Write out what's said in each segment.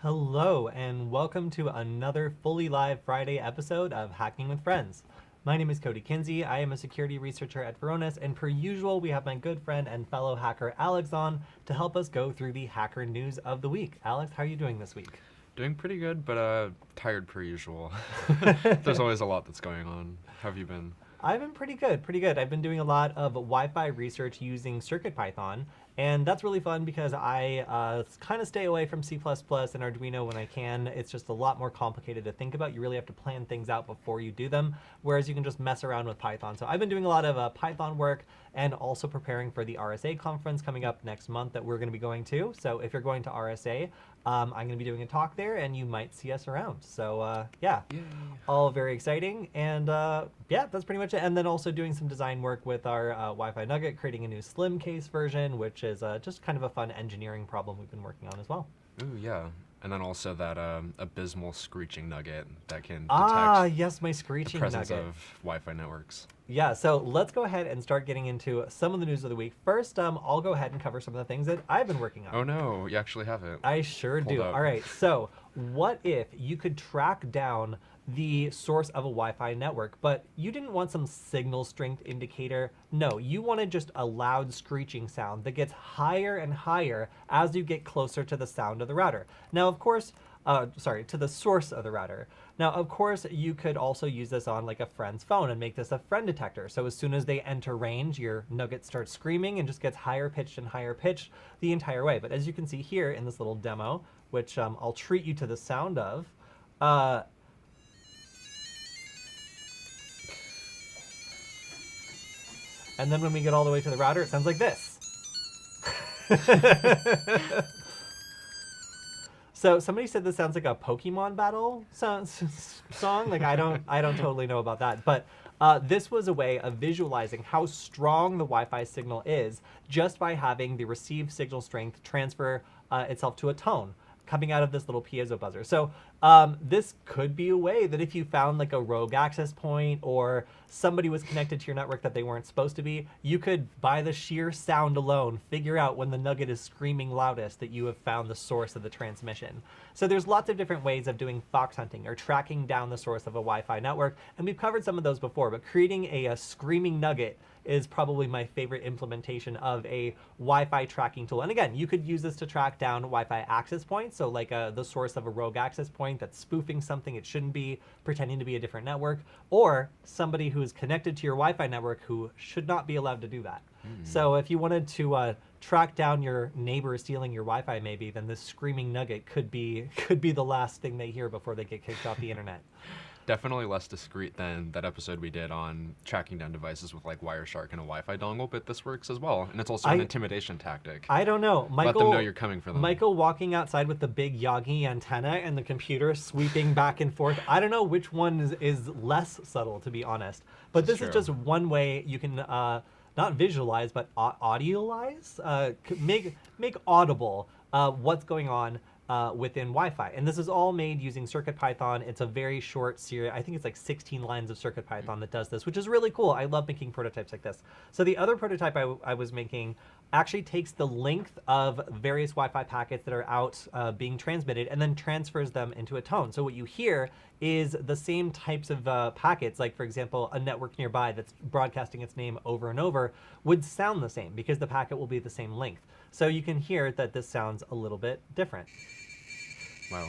Hello, and welcome to another fully live Friday episode of Hacking with Friends. My name is Cody Kinsey. I am a security researcher at Varonis, and per usual, we have my good friend and fellow hacker Alex on to help us go through the hacker news of the week. Alex, how are you doing this week? Doing pretty good, but tired per usual. There's always a lot that's going on. How have you been? I've been pretty good, pretty good. I've been doing a lot of Wi-Fi research using CircuitPython, and that's really fun because I kind of stay away from C++ and Arduino when I can. It's just a lot more complicated to think about. You really have to plan things out before you do them, whereas you can just mess around with Python. So I've been doing a lot of Python work and also preparing for the RSA conference coming up next month that we're going to be going to. So if you're going to RSA, I'm going to be doing a talk there, and you might see us around. So yeah, Yay. all very exciting. And yeah, that's pretty much it. And then also doing some design work with our Wi-Fi Nugget, creating a new slim case version, which is just kind of a fun engineering problem we've been working on as well. Ooh, yeah. And then also that abysmal screeching nugget that can Ah, detect yes, my the screeching presence nugget. of Wi-Fi networks. Yeah, so let's go ahead and start getting into some of the news of the week. First, I'll go ahead and cover some of the things that I've been working on. Oh no, you actually have it. I sure Hold do. up. All right, so what if you could track down the source of a Wi-Fi network, but you didn't want some signal strength indicator? No, you wanted just a loud screeching sound that gets higher and higher as you get closer to the sound of the router. Now, of course, to the source of the router. Now, of course, you could also use this on like a friend's phone and make this a friend detector. So as soon as they enter range, your nugget starts screaming and just gets higher pitched and higher pitched the entire way. But as you can see here in this little demo, which I'll treat you to the sound of, and then when we get all the way to the router, it sounds like this. So somebody said this sounds like a Pokemon battle song. Like I don't totally know about that, but this was a way of visualizing how strong the Wi-Fi signal is just by having the received signal strength transfer itself to a tone coming out of this little piezo buzzer. So this could be a way that if you found like a rogue access point or somebody was connected to your network that they weren't supposed to be, you could, by the sheer sound alone, figure out when the nugget is screaming loudest that you have found the source of the transmission. So there's lots of different ways of doing fox hunting or tracking down the source of a Wi-Fi network, and we've covered some of those before, but creating a screaming nugget is probably my favorite implementation of a Wi-Fi tracking tool. And again, you could use this to track down Wi-Fi access points, so like the source of a rogue access point that's spoofing something it shouldn't be, pretending to be a different network, or somebody who is connected to your Wi-Fi network who should not be allowed to do that. So if you wanted to track down your neighbor stealing your Wi-Fi maybe, then this screaming nugget could be the last thing they hear before they get kicked off the internet. Definitely less discreet than that episode we did on tracking down devices with like Wireshark and a Wi-Fi dongle, but this works as well, and it's also an intimidation tactic. I don't know. Let them know you're coming for them. Michael walking outside with the big Yagi antenna and the computer sweeping back and forth. I don't know which one is less subtle, to be honest. But this is just one way you can not visualize, but audiolize, make audible what's going on within Wi-Fi. And this is all made using CircuitPython. It's a very short series. I think it's like 16 lines of CircuitPython that does this, which is really cool. I love making prototypes like this. So the other prototype I was making actually takes the length of various Wi-Fi packets that are out being transmitted and then transfers them into a tone. So what you hear is the same types of packets, like for example, a network nearby that's broadcasting its name over and over would sound the same because the packet will be the same length. So you can hear that this sounds a little bit different. Wow.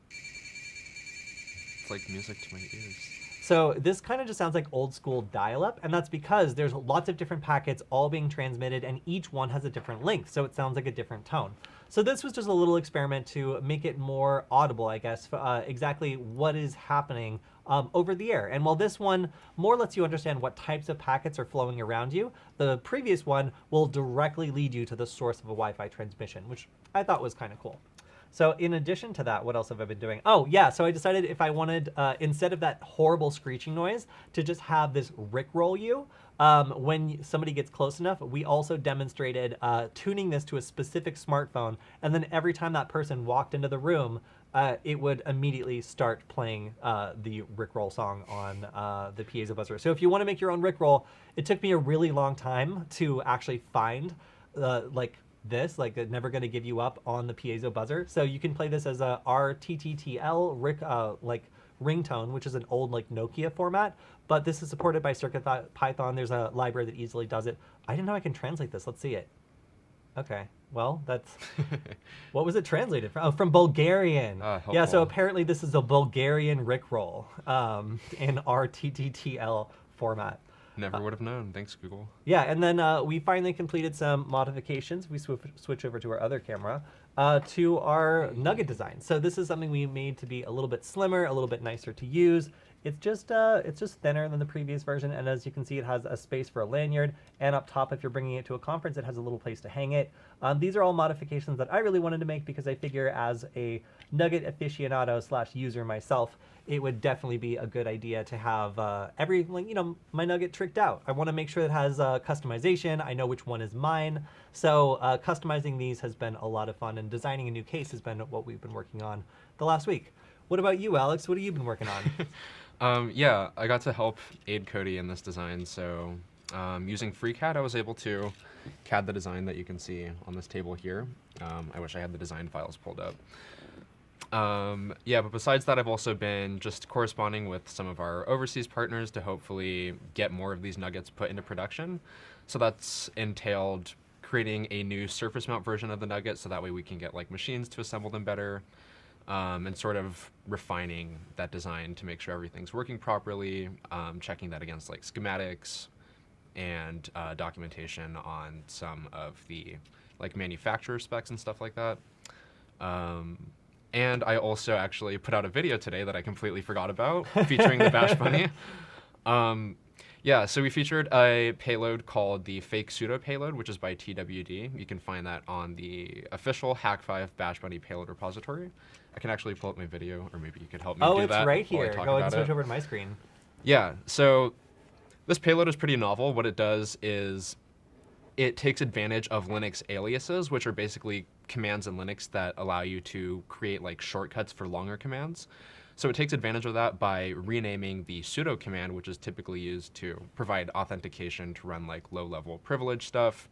It's like music to my ears. So this kind of just sounds like old school dial-up, and that's because there's lots of different packets all being transmitted, and each one has a different length, so it sounds like a different tone. So this was just a little experiment to make it more audible, I guess, exactly what is happening over the air. And while this one more lets you understand what types of packets are flowing around you, the previous one will directly lead you to the source of a Wi-Fi transmission, which I thought was kind of cool. So in addition to that, what else have I been doing? Oh yeah, so I decided if I wanted, instead of that horrible screeching noise, to just have this rickroll you when somebody gets close enough. We also demonstrated tuning this to a specific smartphone, and then every time that person walked into the room, it would immediately start playing the rickroll song on the piezo buzzer. So if you want to make your own rickroll, it took me a really long time to actually find like this, like never going to give you up on the piezo buzzer. So you can play this as a RTTTL like ringtone, which is an old like Nokia format, but this is supported by CircuitPython. There's a library that easily does it. I didn't know I can translate this. Let's see it. Okay, well, that's what was it translated from? Oh, from Bulgarian. Yeah, so apparently this is a Bulgarian Rickroll in RTTTL format. Never would have known. Thanks, Google. Yeah, and then we finally completed some modifications. We switch over to our other camera to our Nugget design. So this is something we made to be a little bit slimmer, a little bit nicer to use. It's just thinner than the previous version, and as you can see, it has a space for a lanyard, and up top, if you're bringing it to a conference, it has a little place to hang it. These are all modifications that I really wanted to make because I figure as a Nugget aficionado / user myself, it would definitely be a good idea to have my Nugget tricked out. I want to make sure it has customization. I know which one is mine. So customizing these has been a lot of fun, and designing a new case has been what we've been working on the last week. What about you, Alex? What have you been working on? Yeah, I got to help aid Cody in this design. So using FreeCAD, I was able to CAD the design that you can see on this table here. I wish I had the design files pulled up. Yeah, but besides that, I've also been just corresponding with some of our overseas partners to hopefully get more of these nuggets put into production. So that's entailed creating a new surface mount version of the nugget so that way we can get like machines to assemble them better, and sort of refining that design to make sure everything's working properly, checking that against like schematics and documentation on some of the like manufacturer specs and stuff like that. And I also actually put out a video today that I completely forgot about, featuring the Bash Bunny. Yeah, so we featured a payload called the Fake Sudo payload, which is by TWD. You can find that on the official Hack5 Bash Bunny payload repository. I can actually pull up my video, or maybe you could help me do that. Oh, it's right here. Go ahead and switch over to my screen. Yeah, so this payload is pretty novel. What it does is it takes advantage of Linux aliases, which are basically commands in Linux that allow you to create like shortcuts for longer commands. So it takes advantage of that by renaming the sudo command, which is typically used to provide authentication to run like low-level privilege stuff,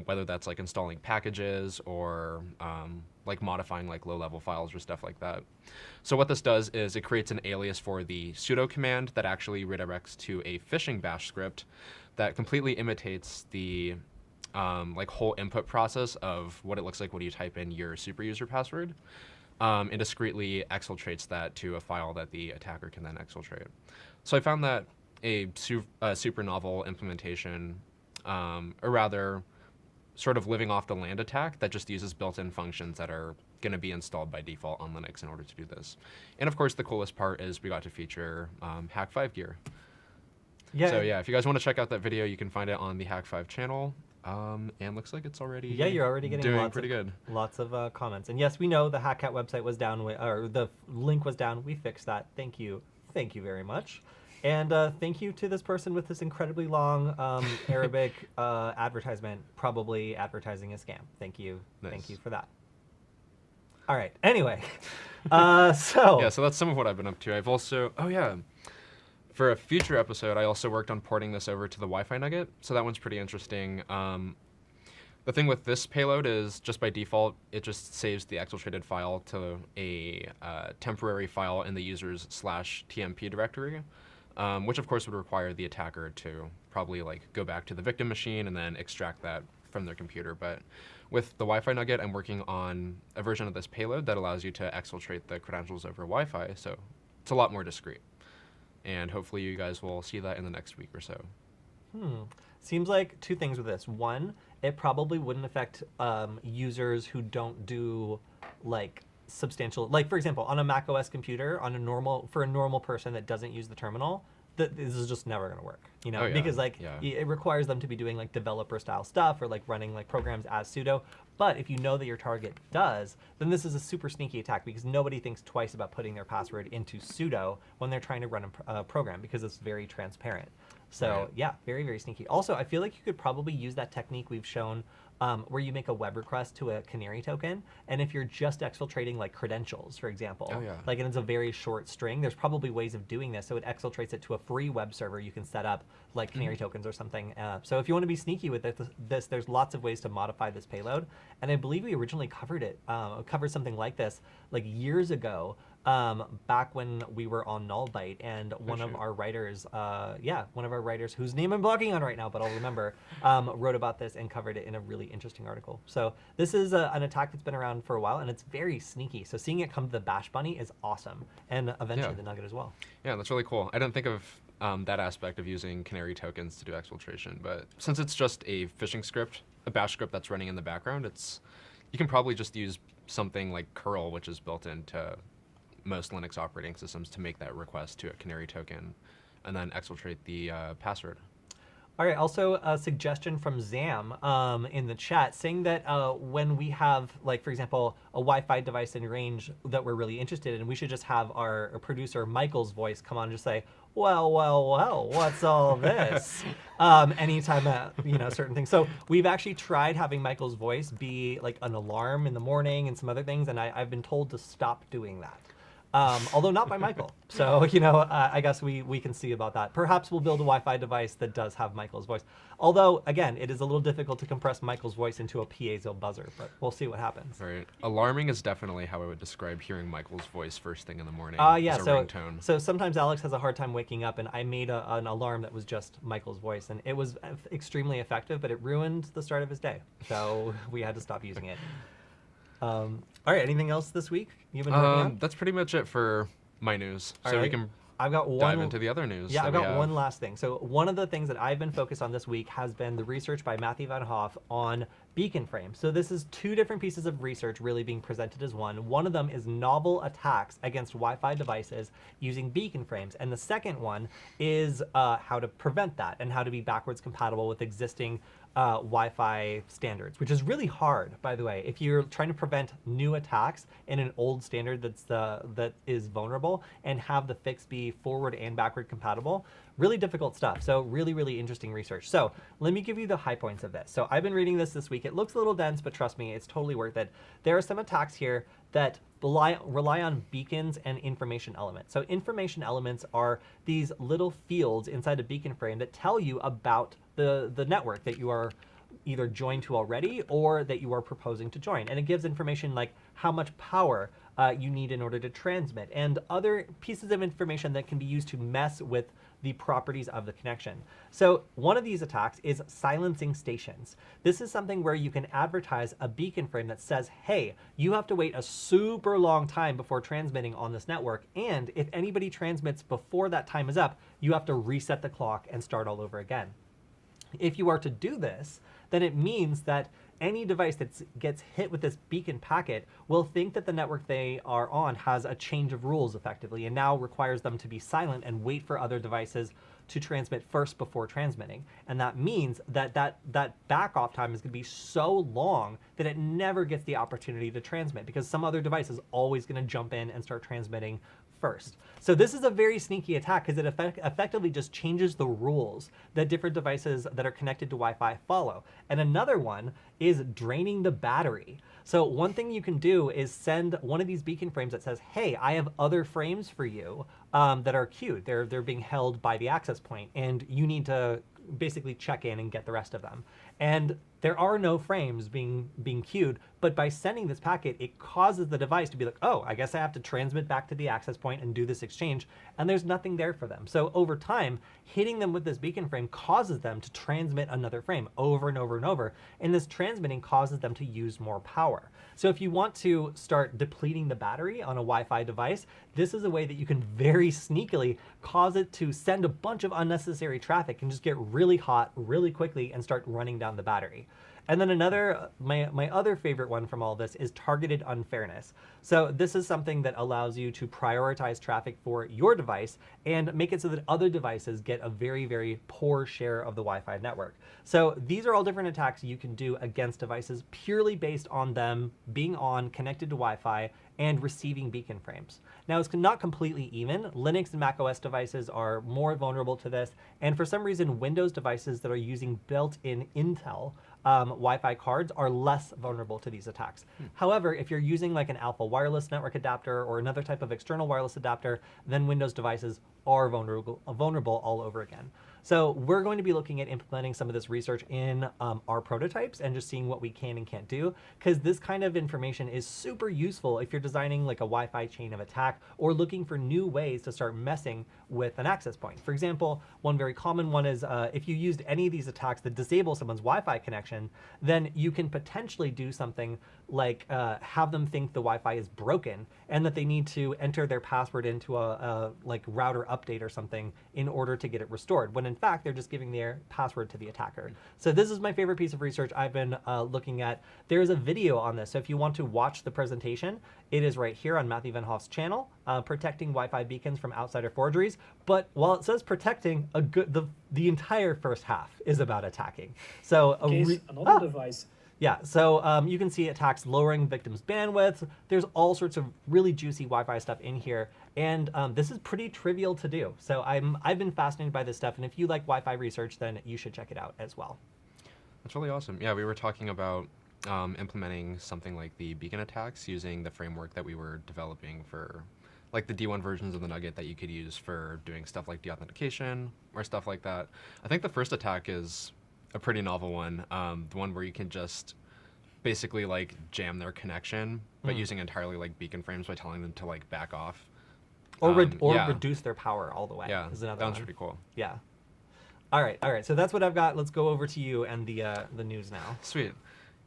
whether that's like installing packages or like modifying like low-level files or stuff like that. So what this does is it creates an alias for the sudo command that actually redirects to a phishing bash script that completely imitates the like whole input process of what it looks like when you type in your super user password, and discreetly exfiltrates that to a file that the attacker can then exfiltrate. So I found that a super novel implementation, or rather sort of living off the land attack that just uses built-in functions that are going to be installed by default on Linux in order to do this. And of course, the coolest part is we got to feature Hack5 gear. Yeah. So yeah, if you guys want to check out that video, you can find it on the Hack5 channel. And looks like it's already you're already getting lots of comments. And yes, we know the HackCat website was down, or the link was down. We fixed that. Thank you very much. And thank you to this person with this incredibly long Arabic advertisement, probably advertising a scam. Thank you. Nice. Thank you for that. All right. Anyway, so yeah, so that's some of what I've been up to. I've also for a future episode, I also worked on porting this over to the Wi-Fi Nugget, so that one's pretty interesting. The thing with this payload is just by default, it just saves the exfiltrated file to a temporary file in the user's /tmp directory, which of course would require the attacker to probably like go back to the victim machine and then extract that from their computer. But with the Wi-Fi Nugget, I'm working on a version of this payload that allows you to exfiltrate the credentials over Wi-Fi, so it's a lot more discreet. And hopefully you guys will see that in the next week or so. Seems like two things with this. One, it probably wouldn't affect users who don't do like substantial, like for example, on a Mac OS computer, for a normal person that doesn't use the terminal, this is just never going to work, because it requires them to be doing like developer style stuff or like running like programs as sudo. But if you know that your target does, then this is a super sneaky attack because nobody thinks twice about putting their password into sudo when they're trying to run a program because it's very transparent. So Right. yeah, very, very sneaky. Also, I feel like you could probably use that technique we've shown where you make a web request to a canary token, and if you're just exfiltrating like credentials, for example, Oh, yeah. like and it's a very short string, there's probably ways of doing this. So it exfiltrates it to a free web server you can set up, like canary tokens or something. So if you want to be sneaky with this, there's lots of ways to modify this payload. And I believe we originally covered it, covered something like this like years ago. Back when we were on Nullbyte, and one of our writers, one of our writers whose name I'm blocking on right now, but I'll remember, wrote about this and covered it in a really interesting article. So this is an attack that's been around for a while, and it's very sneaky. So seeing it come to the Bash Bunny is awesome, and eventually the Nugget as well. Yeah, that's really cool. I didn't think of that aspect of using canary tokens to do exfiltration, but since it's just a phishing script, a bash script that's running in the background, you can probably just use something like curl, which is built into most Linux operating systems, to make that request to a canary token and then exfiltrate the password. All right, also a suggestion from Zam in the chat saying that when we have, like, for example, a Wi-Fi device in range that we're really interested in, we should just have our producer Michael's voice come on and just say, well, what's all this? Anytime certain things. So we've actually tried having Michael's voice be like an alarm in the morning and some other things, and I've been told to stop doing that. Although not by Michael. So, I guess we can see about that. Perhaps we'll build a Wi-Fi device that does have Michael's voice. Although, again, it is a little difficult to compress Michael's voice into a piezo buzzer, but we'll see what happens. Right. Alarming is definitely how I would describe hearing Michael's voice first thing in the morning Yeah, as a so, ringtone. so sometimes Alex has a hard time waking up, and I made an alarm that was just Michael's voice, and it was extremely effective, but it ruined the start of his day. So we had to stop using it. All right, anything else this week you've been working on? That's pretty much it for my news. All so right. we can I've got dive into the other news. Yeah, that I've we got have. one last thing. So one of the things that I've been focused on this week has been the research by Matthew Van Hoff on beacon frames. So this is two different pieces of research really being presented as one. One of them is novel attacks against Wi-Fi devices using beacon frames. And the second one is how to prevent that and how to be backwards compatible with existing Wi-Fi standards, which is really hard, by the way. If you're trying to prevent new attacks in an old standard that is vulnerable and have the fix be forward and backward compatible, really difficult stuff. So really, really interesting research. So let me give you the high points of this. So I've been reading this week. It looks a little dense, but trust me, it's totally worth it. There are some attacks here that rely on beacons and information elements. So information elements are these little fields inside a beacon frame that tell you about the network that you are either joined to already or that you are proposing to join. And it gives information like how much power you need in order to transmit and other pieces of information that can be used to mess with the properties of the connection. So one of these attacks is silencing stations. This is something where you can advertise a beacon frame that says, hey, you have to wait a super long time before transmitting on this network. And if anybody transmits before that time is up, you have to reset the clock and start all over again. If you are to do this, then it means that any device that gets hit with this beacon packet will think that the network they are on has a change of rules effectively and now requires them to be silent and wait for other devices to transmit first before transmitting. And that means that back off time is going to be so long that it never gets the opportunity to transmit because some other device is always going to jump in and start transmitting first. So this is a very sneaky attack because it effectively just changes the rules that different devices that are connected to Wi-Fi follow. And another one is draining the battery. So one thing you can do is send one of these beacon frames that says, hey, I have other frames for you that are queued. They're being held by the access point, and you need to basically check in and get the rest of them. And there are no frames being queued, but by sending this packet, it causes the device to be like, oh, I guess I have to transmit back to the access point and do this exchange, and there's nothing there for them. So over time, hitting them with this beacon frame causes them to transmit another frame over and over and over, and this transmitting causes them to use more power. So if you want to start depleting the battery on a Wi-Fi device, this is a way that you can very sneakily cause it to send a bunch of unnecessary traffic and just get really hot really quickly and start running down the battery. And then my other favorite one from all this is targeted unfairness. So this is something that allows you to prioritize traffic for your device and make it so that other devices get a very, very poor share of the Wi-Fi network. So these are all different attacks you can do against devices purely based on them being on, connected to Wi-Fi, and receiving beacon frames. Now, it's not completely even. Linux and macOS devices are more vulnerable to this, and for some reason, Windows devices that are using built-in Intel Wi-Fi cards are less vulnerable to these attacks. However, if you're using like an alpha wireless network adapter or another type of external wireless adapter, then Windows devices are vulnerable all over again. So we're going to be looking at implementing some of this research in our prototypes and just seeing what we can and can't do, because this kind of information is super useful if you're designing like a Wi-Fi chain of attack or looking for new ways to start messing with an access point. For example, one very common one is if you used any of these attacks that disable someone's Wi-Fi connection, then you can potentially do something like have them think the Wi-Fi is broken and that they need to enter their password into a like router update or something in order to get it restored, when in fact they're just giving their password to the attacker. So this is my favorite piece of research I've been looking at. There's a video on this, so if you want to watch the presentation, it is right here on Matthew Van Hoff's channel, protecting Wi-Fi beacons from outsider forgeries. But while it says protecting, the entire first half is about attacking. So another device. Yeah, so you can see attacks lowering victims' bandwidth. There's all sorts of really juicy Wi-Fi stuff in here, and this is pretty trivial to do. So I've been fascinated by this stuff, and if you like Wi-Fi research, then you should check it out as well. That's really awesome. Yeah, we were talking about implementing something like the beacon attacks using the framework that we were developing for like the D1 versions of the Nugget that you could use for doing stuff like deauthentication or stuff like that. I think the first attack is a pretty novel one, the one where you can just basically like jam their connection, but using entirely like beacon frames by telling them to like back off. Or reduce their power all the way. Yeah, is another that one's one. pretty cool. Yeah. All right. So that's what I've got. Let's go over to you and the news now. Sweet.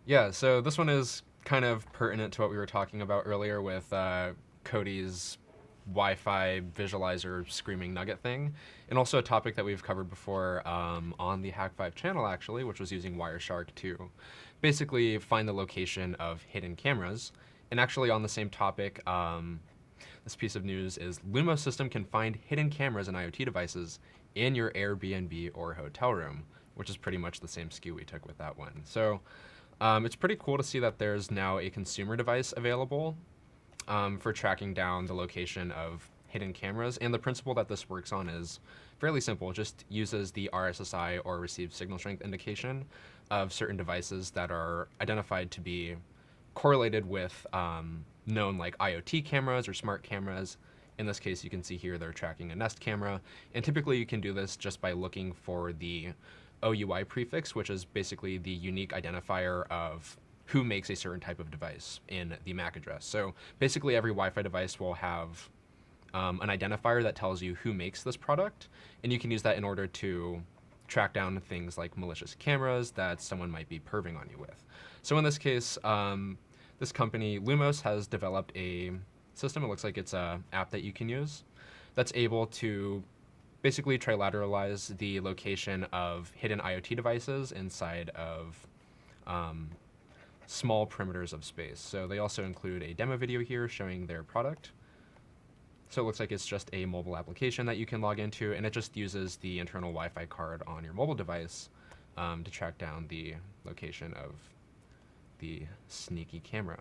Yeah, so this one is kind of pertinent to what we were talking about earlier with Cody's Wi-Fi visualizer screaming nugget thing, and also a topic that we've covered before on the Hack5 channel actually, which was using Wireshark to basically find the location of hidden cameras. And actually on the same topic, this piece of news is Lumos system can find hidden cameras and IoT devices in your Airbnb or hotel room, which is pretty much the same SKU we took with that one. So it's pretty cool to see that there's now a consumer device available for tracking down the location of hidden cameras. And the principle that this works on is fairly simple. It just uses the RSSI or received signal strength indication of certain devices that are identified to be correlated with known like IoT cameras or smart cameras. In this case, you can see here they're tracking a Nest camera. And typically you can do this just by looking for the OUI prefix, which is basically the unique identifier of who makes a certain type of device in the MAC address. So basically every Wi-Fi device will have an identifier that tells you who makes this product, and you can use that in order to track down things like malicious cameras that someone might be perving on you with. So in this case, this company, Lumos, has developed a system, it looks like it's an app that you can use, that's able to basically trilateralize the location of hidden IoT devices inside of small perimeters of space. So they also include a demo video here showing their product. So it looks like it's just a mobile application that you can log into, and it just uses the internal Wi-Fi card on your mobile device to track down the location of the sneaky camera.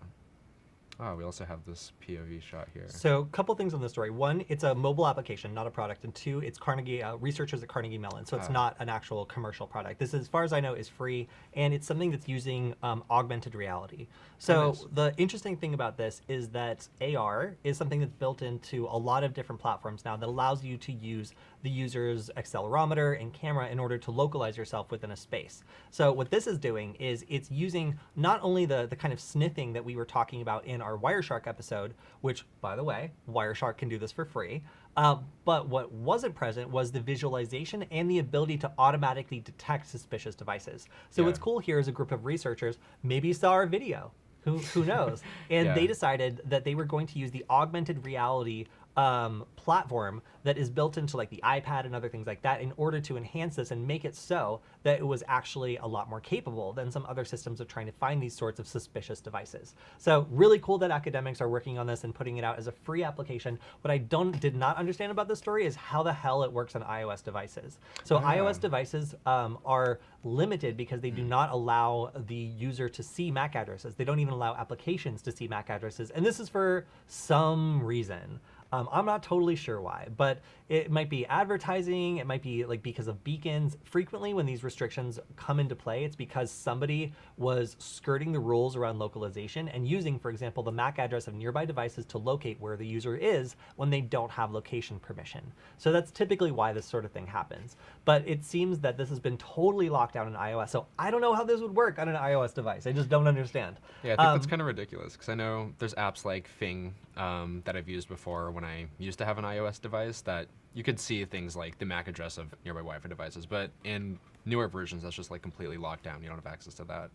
Oh, we also have this POV shot here. So a couple things on this story. One, it's a mobile application, not a product. And two, it's Carnegie researchers at Carnegie Mellon. So it's not an actual commercial product. This, as far as I know, is free. And it's something that's using augmented reality. So nice. The interesting thing about this is that AR is something that's built into a lot of different platforms now that allows you to use the user's accelerometer and camera in order to localize yourself within a space. So what this is doing is it's using not only the kind of sniffing that we were talking about in our Wireshark episode, which, by the way, Wireshark can do this for free, but what wasn't present was the visualization and the ability to automatically detect suspicious devices. So what's cool here is a group of researchers maybe saw our video. Who knows? And they decided that they were going to use the augmented reality platform that is built into like the iPad and other things like that in order to enhance this and make it so that it was actually a lot more capable than some other systems of trying to find these sorts of suspicious devices. So really cool that academics are working on this and putting it out as a free application. What I did not understand about this story is how the hell it works on iOS devices. So iOS devices are limited because they do not allow the user to see MAC addresses. They don't even allow applications to see MAC addresses. And this is for some reason. I'm not totally sure why, but it might be advertising. It might be like because of beacons. Frequently when these restrictions come into play, it's because somebody was skirting the rules around localization and using, for example, the MAC address of nearby devices to locate where the user is when they don't have location permission. So that's typically why this sort of thing happens. But it seems that this has been totally locked down in iOS. So I don't know how this would work on an iOS device. I just don't understand. Yeah, I think that's kind of ridiculous because I know there's apps like Fing that I've used before when I used to have an iOS device that you could see things like the MAC address of nearby Wi-Fi devices, but in newer versions, that's just like completely locked down. You don't have access to that.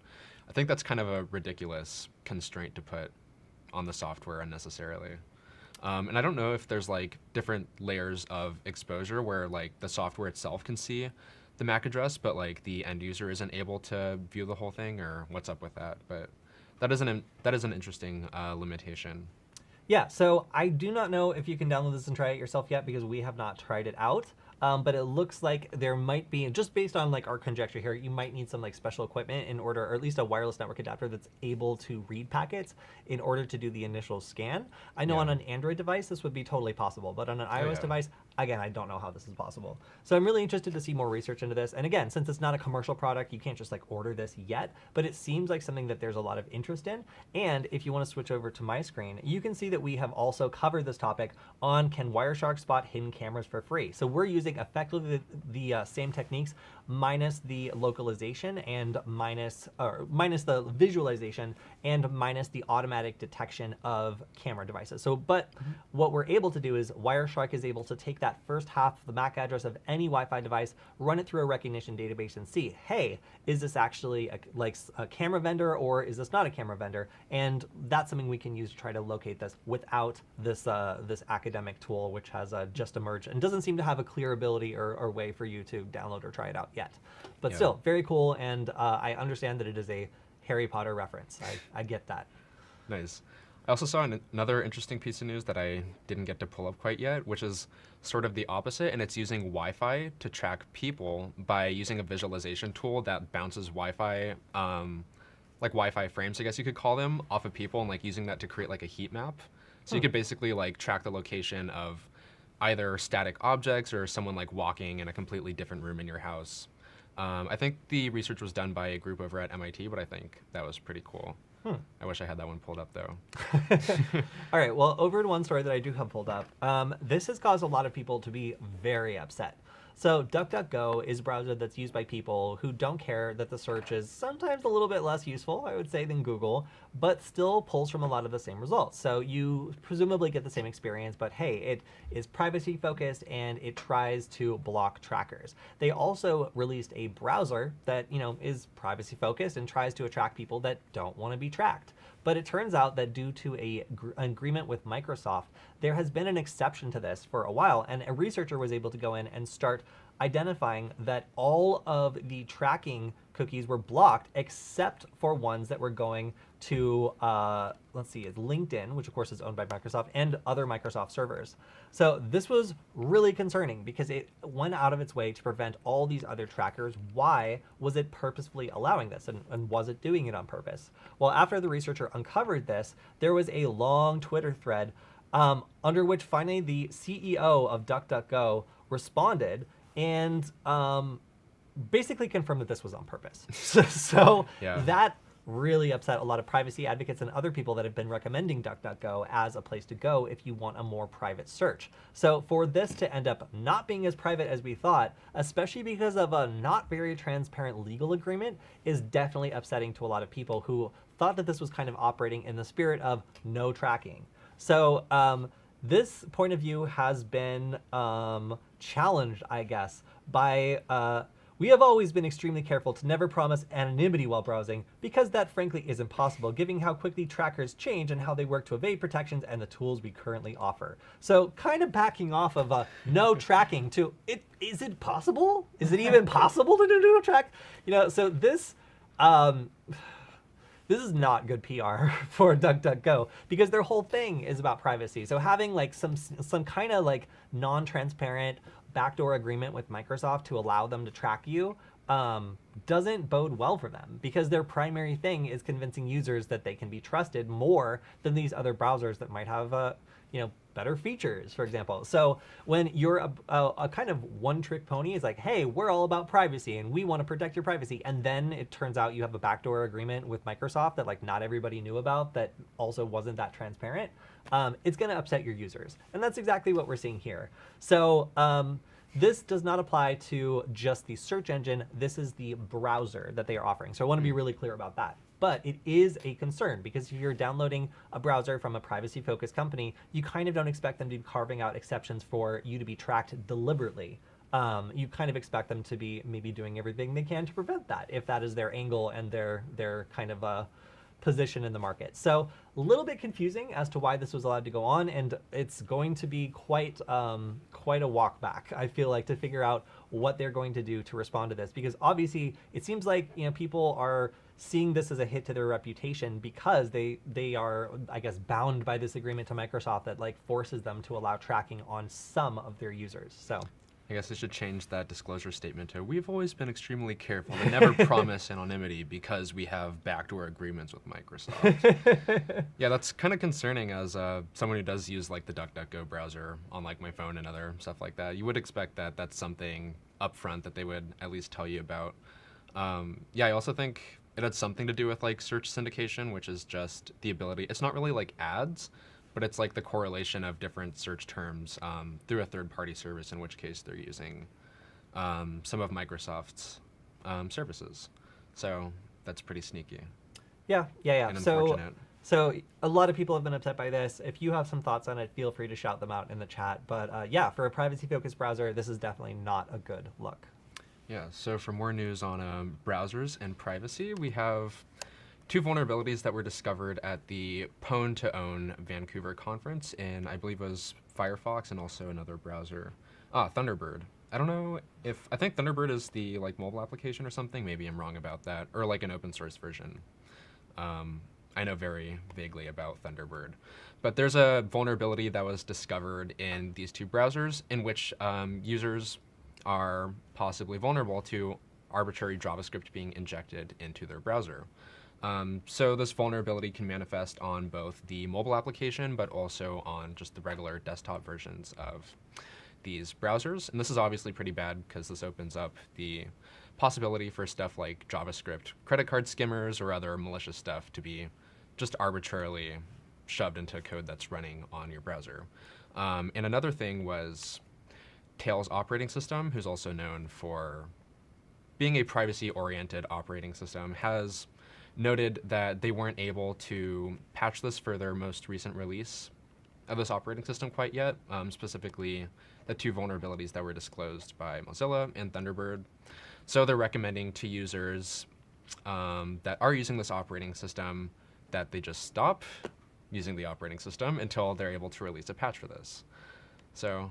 I think that's kind of a ridiculous constraint to put on the software unnecessarily. And I don't know if there's like different layers of exposure where like the software itself can see the MAC address, but like the end user isn't able to view the whole thing, or what's up with that. But that is an interesting limitation. Yeah, so I do not know if you can download this and try it yourself yet because we have not tried it out. But it looks like there might be, just based on like our conjecture here, you might need some like special equipment in order, or at least a wireless network adapter that's able to read packets in order to do the initial scan. I know on an Android device this would be totally possible, but on an iOS device, again, I don't know how this is possible. So I'm really interested to see more research into this. And again, since it's not a commercial product, you can't just like order this yet, but it seems like something that there's a lot of interest in. And if you want to switch over to my screen, you can see that we have also covered this topic on Can Wireshark Spot Hidden Cameras for Free? So we're using effectively the same techniques minus the localization and minus the visualization and minus the automatic detection of camera devices. So, but what we're able to do is Wireshark is able to take that first half of the MAC address of any Wi-Fi device, run it through a recognition database and see, hey, is this actually a camera vendor or is this not a camera vendor? And that's something we can use to try to locate this without this this academic tool, which has just emerged and doesn't seem to have a clear ability or way for you to download or try it out yet. But still, very cool, and I understand that it is a Harry Potter reference. I get that. Nice. I also saw another interesting piece of news that I didn't get to pull up quite yet, which is sort of the opposite, and it's using Wi-Fi to track people by using a visualization tool that bounces Wi-Fi, like Wi-Fi frames, I guess you could call them, off of people, and like using that to create like a heat map. So you could basically like track the location of either static objects or someone like walking in a completely different room in your house. I think the research was done by a group over at MIT, but I think that was pretty cool. I wish I had that one pulled up though. All right, well, over to one story that I do have pulled up. This has caused a lot of people to be very upset. So DuckDuckGo is a browser that's used by people who don't care that the search is sometimes a little bit less useful, I would say, than Google, but still pulls from a lot of the same results. So you presumably get the same experience, but hey, it is privacy focused and it tries to block trackers. They also released a browser that, you know, is privacy focused and tries to attract people that don't want to be tracked. But it turns out that due to an agreement with Microsoft, there has been an exception to this for a while, and a researcher was able to go in and start identifying that all of the tracking cookies were blocked except for ones that were going to, let's see, it's LinkedIn, which of course is owned by Microsoft, and other Microsoft servers. So this was really concerning because it went out of its way to prevent all these other trackers. Why was it purposefully allowing this, and was it doing it on purpose? Well, after the researcher uncovered this, there was a long Twitter thread under which finally the CEO of DuckDuckGo responded and basically confirmed that this was on purpose. So that really upset a lot of privacy advocates and other people that have been recommending DuckDuckGo as a place to go if you want a more private search. So for this to end up not being as private as we thought, especially because of a not very transparent legal agreement, is definitely upsetting to a lot of people who thought that this was kind of operating in the spirit of no tracking. So this point of view has been challenged, I guess, by We have always been extremely careful to never promise anonymity while browsing, because that frankly isn't possible, given how quickly trackers change and how they work to evade protections and the tools we currently offer. So kind of backing off of no tracking to, is it possible? Is it even possible to do no track? So this is not good PR for DuckDuckGo, because their whole thing is about privacy. So having like some kind of like non-transparent backdoor agreement with Microsoft to allow them to track you doesn't bode well for them, because their primary thing is convincing users that they can be trusted more than these other browsers that might have better features, for example. So when you're a kind of one-trick pony, is like, hey, we're all about privacy and we want to protect your privacy, and then it turns out you have a backdoor agreement with Microsoft that like not everybody knew about, that also wasn't that transparent, it's going to upset your users. And that's exactly what we're seeing here. So this does not apply to just the search engine. This is the browser that they are offering. So I want to be really clear about that. But it is a concern, because if you're downloading a browser from a privacy-focused company, you kind of don't expect them to be carving out exceptions for you to be tracked deliberately. You kind of expect them to be maybe doing everything they can to prevent that, if that is their angle and their kind of position in the market. So a little bit confusing as to why this was allowed to go on, and it's going to be quite a walk back, I feel like, to figure out what they're going to do to respond to this, because obviously it seems like people are seeing this as a hit to their reputation, because they are, I guess, bound by this agreement to Microsoft that like forces them to allow tracking on some of their users. So I guess they should change that disclosure statement to, we've always been extremely careful to never promise anonymity because we have backdoor agreements with Microsoft. Yeah, that's kind of concerning as someone who does use like the DuckDuckGo browser on like my phone and other stuff like that. You would expect that that's something upfront that they would at least tell you about. Yeah, I also think it had something to do with like search syndication, which is just the ability, it's not really like ads, but it's like the correlation of different search terms through a third-party service, in which case they're using some of Microsoft's services. So that's pretty sneaky. Yeah. And unfortunate. So a lot of people have been upset by this. If you have some thoughts on it, feel free to shout them out in the chat. But yeah, for a privacy-focused browser, this is definitely not a good look. Yeah, so for more news on browsers and privacy, we have two vulnerabilities that were discovered at the Pwn to Own Vancouver conference in, I believe it was Firefox and also another browser. Thunderbird. I don't know if, I think Thunderbird is the like mobile application or something. Maybe I'm wrong about that. Or like an open source version. I know very vaguely about Thunderbird. But there's a vulnerability that was discovered in these two browsers in which users are possibly vulnerable to arbitrary JavaScript being injected into their browser. So this vulnerability can manifest on both the mobile application, but also on just the regular desktop versions of these browsers. And this is obviously pretty bad, because this opens up the possibility for stuff like JavaScript credit card skimmers or other malicious stuff to be just arbitrarily shoved into code that's running on your browser. And another thing was Tails operating system, who's also known for being a privacy-oriented operating system, has noted that they weren't able to patch this for their most recent release of this operating system quite yet, specifically the two vulnerabilities that were disclosed by Mozilla and Thunderbird. So they're recommending to users that are using this operating system that they just stop using the operating system until they're able to release a patch for this. So,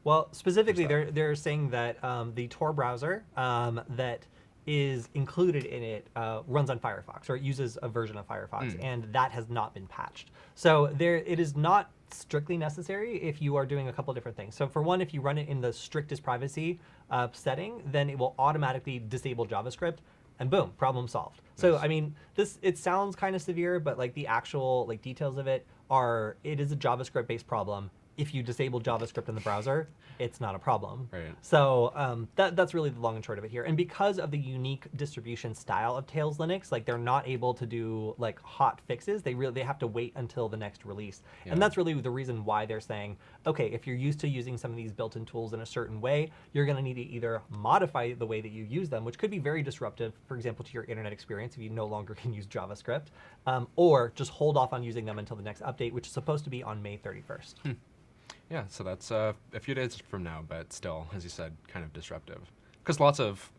well, specifically, they're saying that the Tor browser that is included in it runs on Firefox, or it uses a version of Firefox, and that has not been patched. So it is not strictly necessary if you are doing a couple different things. So for one, if you run it in the strictest privacy setting, then it will automatically disable JavaScript, and boom, problem solved. Nice. So I mean, it sounds kind of severe, but like the actual like details of it is a JavaScript-based problem. If you disable JavaScript in the browser, it's not a problem. Right. So that's really the long and short of it here. And because of the unique distribution style of Tails Linux, like they're not able to do like hot fixes. They have to wait until the next release. Yeah. And that's really the reason why they're saying, okay, if you're used to using some of these built-in tools in a certain way, you're going to need to either modify the way that you use them, which could be very disruptive, for example, to your internet experience if you no longer can use JavaScript, or just hold off on using them until the next update, which is supposed to be on May 31st. Yeah, so that's a few days from now, but still, as you said, kind of disruptive. Because lots of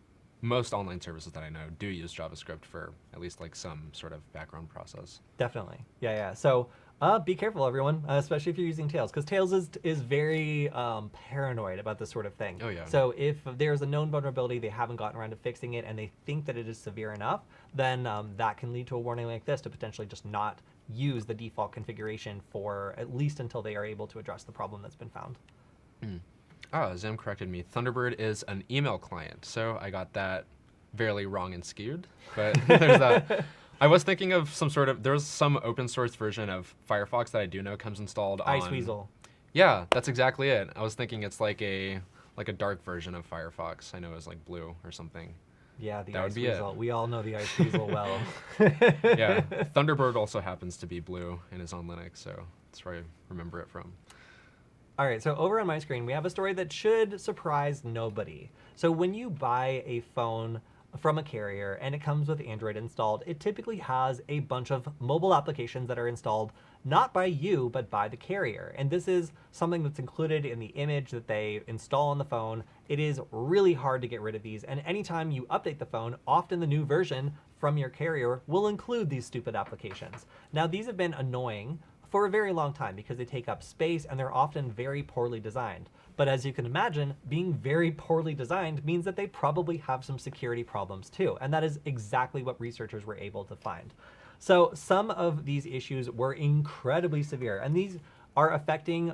most online services that I know do use JavaScript for at least like some sort of background process. Definitely. Yeah. So be careful, everyone, especially if you're using Tails, because Tails is very paranoid about this sort of thing. Oh, yeah. So if there's a known vulnerability, they haven't gotten around to fixing it, and they think that it is severe enough, then that can lead to a warning like this to potentially just not use the default configuration for at least until they are able to address the problem that's been found. Zam corrected me. Thunderbird is an email client, so I got that fairly wrong and skewed. But there's that. I was thinking of there's some open source version of Firefox that I do know comes installed on Iceweasel. Yeah, that's exactly it. I was thinking it's like a dark version of Firefox. I know it was like blue or something. Yeah, the That would be it. Iceweasel. We all know the Iceweasel well. Yeah, Thunderbird also happens to be blue and is on Linux, so that's where I remember it from. All right, so over on my screen, we have a story that should surprise nobody. So when you buy a phone from a carrier and it comes with Android installed, it typically has a bunch of mobile applications that are installed not by you, but by the carrier. And this is something that's included in the image that they install on the phone. It is really hard to get rid of these. And anytime you update the phone, often the new version from your carrier will include these stupid applications. Now, these have been annoying for a very long time because they take up space and they're often very poorly designed. But as you can imagine, being very poorly designed means that they probably have some security problems too. And that is exactly what researchers were able to find. So some of these issues were incredibly severe, and these are affecting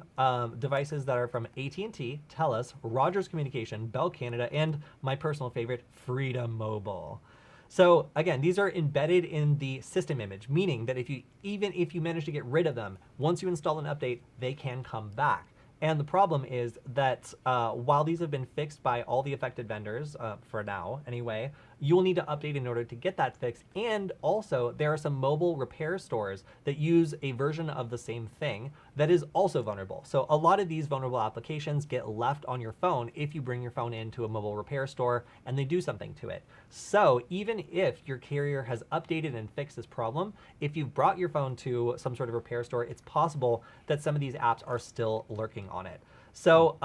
devices that are from AT&T, TELUS, Rogers Communication, Bell Canada, and my personal favorite, Freedom Mobile. So again, these are embedded in the system image, meaning that even if you manage to get rid of them, once you install an update, they can come back. And the problem is that while these have been fixed by all the affected vendors, for now anyway, you will need to update in order to get that fixed. And also, there are some mobile repair stores that use a version of the same thing that is also vulnerable. So a lot of these vulnerable applications get left on your phone if you bring your phone into a mobile repair store and they do something to it. So even if your carrier has updated and fixed this problem, if you've brought your phone to some sort of repair store, it's possible that some of these apps are still lurking on it. So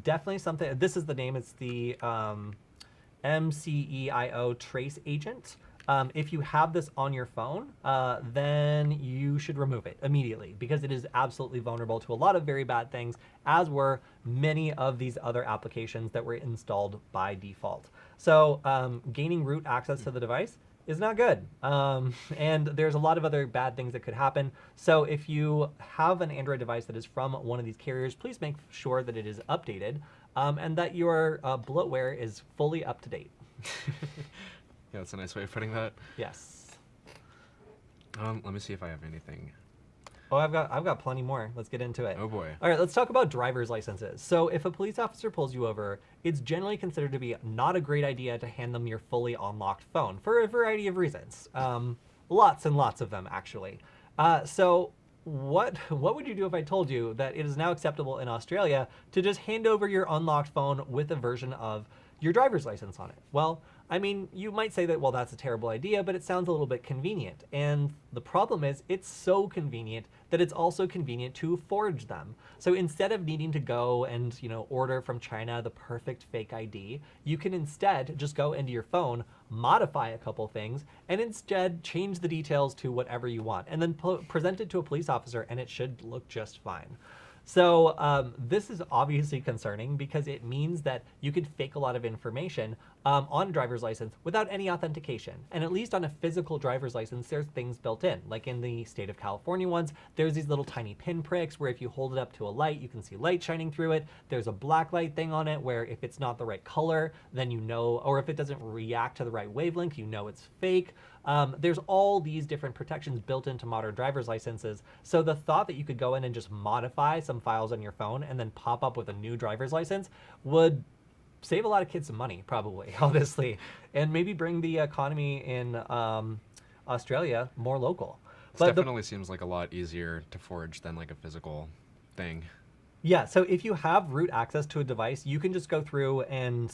definitely something, this is the name, it's the MCEIO trace agent. If you have this on your phone, then you should remove it immediately because it is absolutely vulnerable to a lot of very bad things, as were many of these other applications that were installed by default. So gaining root access to the device is not good. And there's a lot of other bad things that could happen. So if you have an Android device that is from one of these carriers, please make sure that it is updated and that your bloatware is fully up to date. Yeah, that's a nice way of putting that. Yes. Let me see if I have anything. Oh, I've got plenty more. Let's get into it. Oh boy. All right, let's talk about driver's licenses. So if a police officer pulls you over, it's generally considered to be not a great idea to hand them your fully unlocked phone for a variety of reasons. Lots and lots of them, actually. So what would you do if I told you that it is now acceptable in Australia to just hand over your unlocked phone with a version of your driver's license on it? Well, I mean, you might say that, well, that's a terrible idea, but it sounds a little bit convenient. And the problem is it's so convenient that it's also convenient to forge them. So instead of needing to go and, order from China the perfect fake ID, you can instead just go into your phone, modify a couple things, and instead change the details to whatever you want, and then present it to a police officer, and it should look just fine. So this is obviously concerning because it means that you could fake a lot of information on a driver's license without any authentication. And at least on a physical driver's license, there's things built in. Like in the state of California ones, there's these little tiny pinpricks where if you hold it up to a light, you can see light shining through it. There's a black light thing on it where if it's not the right color, then you know, or if it doesn't react to the right wavelength, you know it's fake. There's all these different protections built into modern driver's licenses. So the thought that you could go in and just modify some files on your phone and then pop up with a new driver's license would save a lot of kids some money, probably, honestly, and maybe bring the economy in Australia more local. This definitely seems like a lot easier to forge than like a physical thing. Yeah, so if you have root access to a device, you can just go through and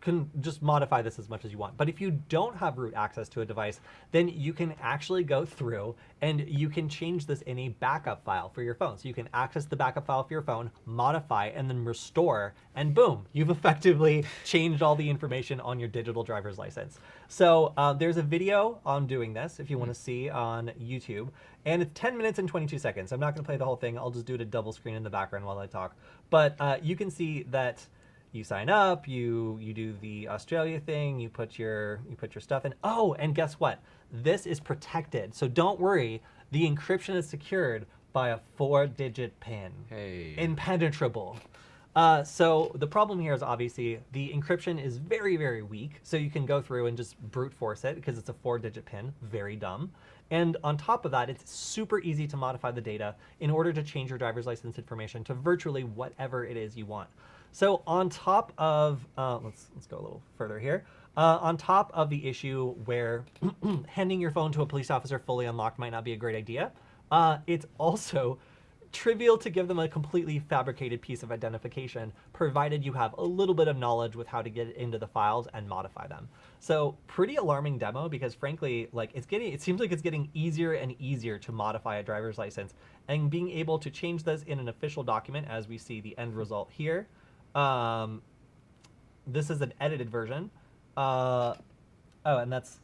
can just modify this as much as you want. But if you don't have root access to a device, then you can actually go through and you can change this in a backup file for your phone. So you can access the backup file for your phone, modify, and then restore, and boom, you've effectively changed all the information on your digital driver's license. So there's a video on doing this if you want to see on YouTube, and it's 10 minutes and 22 seconds. I'm not going to play the whole thing. I'll just do it a double screen in the background while I talk. But you can see that you sign up, you do the Australia thing, you put your stuff in. Oh, and guess what? This is protected. So don't worry, the encryption is secured by a 4-digit PIN. Hey. Impenetrable. So the problem here is obviously the encryption is very, very weak. So you can go through and just brute force it because it's a 4-digit PIN. Very dumb. And on top of that, it's super easy to modify the data in order to change your driver's license information to virtually whatever it is you want. So on top of, let's go a little further here. On top of the issue where handing your phone to a police officer fully unlocked might not be a great idea, it's also trivial to give them a completely fabricated piece of identification, provided you have a little bit of knowledge with how to get into the files and modify them. So pretty alarming demo because frankly, like it seems like it's getting easier and easier to modify a driver's license, and being able to change this in an official document as we see the end result here. This is an edited version. Oh, and that's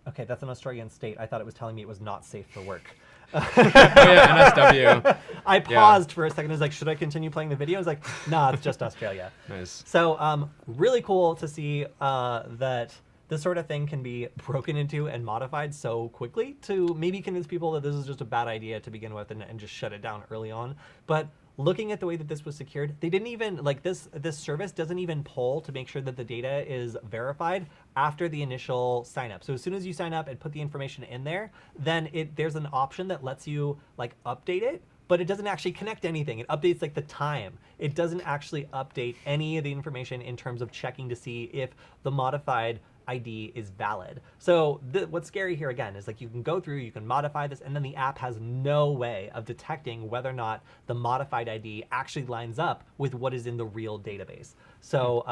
an Australian state. I thought it was telling me it was not safe for work. Oh, yeah, NSW. I paused for a second. I was like, should I continue playing the video? I was like, nah, it's just Australia. Nice. So really cool to see that this sort of thing can be broken into and modified so quickly to maybe convince people that this is just a bad idea to begin with and just shut it down early on. But looking at the way that this was secured, they didn't even, like this service doesn't even poll to make sure that the data is verified after the initial sign up. So as soon as you sign up and put the information in there, then there's an option that lets you like update it, but it doesn't actually connect anything. It updates like the time. It doesn't actually update any of the information in terms of checking to see if the modified ID is valid. So what's scary here again is like you can go through, you can modify this, and then the app has no way of detecting whether or not the modified ID actually lines up with what is in the real database. So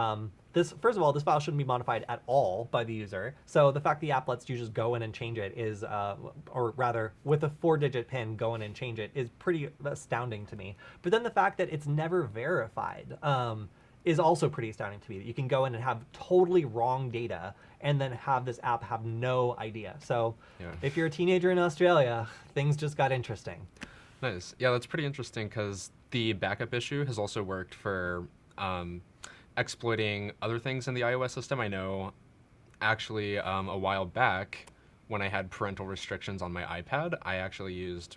first of all, this file shouldn't be modified at all by the user. So the fact the app lets you just go in and change it is, or rather with a 4-digit PIN, go in and change it is pretty astounding to me. But then the fact that it's never verified is also pretty astounding to me, that you can go in and have totally wrong data and then have this app have no idea. So if you're a teenager in Australia, things just got interesting. Nice. Yeah, that's pretty interesting because the backup issue has also worked for exploiting other things in the iOS system. I know actually a while back when I had parental restrictions on my iPad, I actually used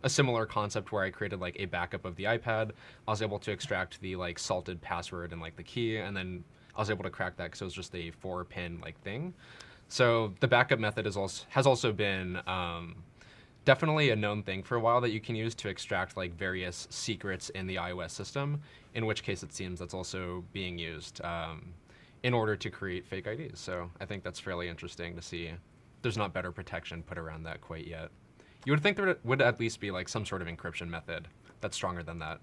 a similar concept where I created like a backup of the iPad. I was able to extract the like salted password and like the key, and then I was able to crack that because it was just a 4-pin like thing. So the backup method has also been definitely a known thing for a while that you can use to extract like various secrets in the iOS system, in which case it seems that's also being used in order to create fake IDs. So I think that's fairly interesting to see there's not better protection put around that quite yet. You would think there would at least be like some sort of encryption method that's stronger than that.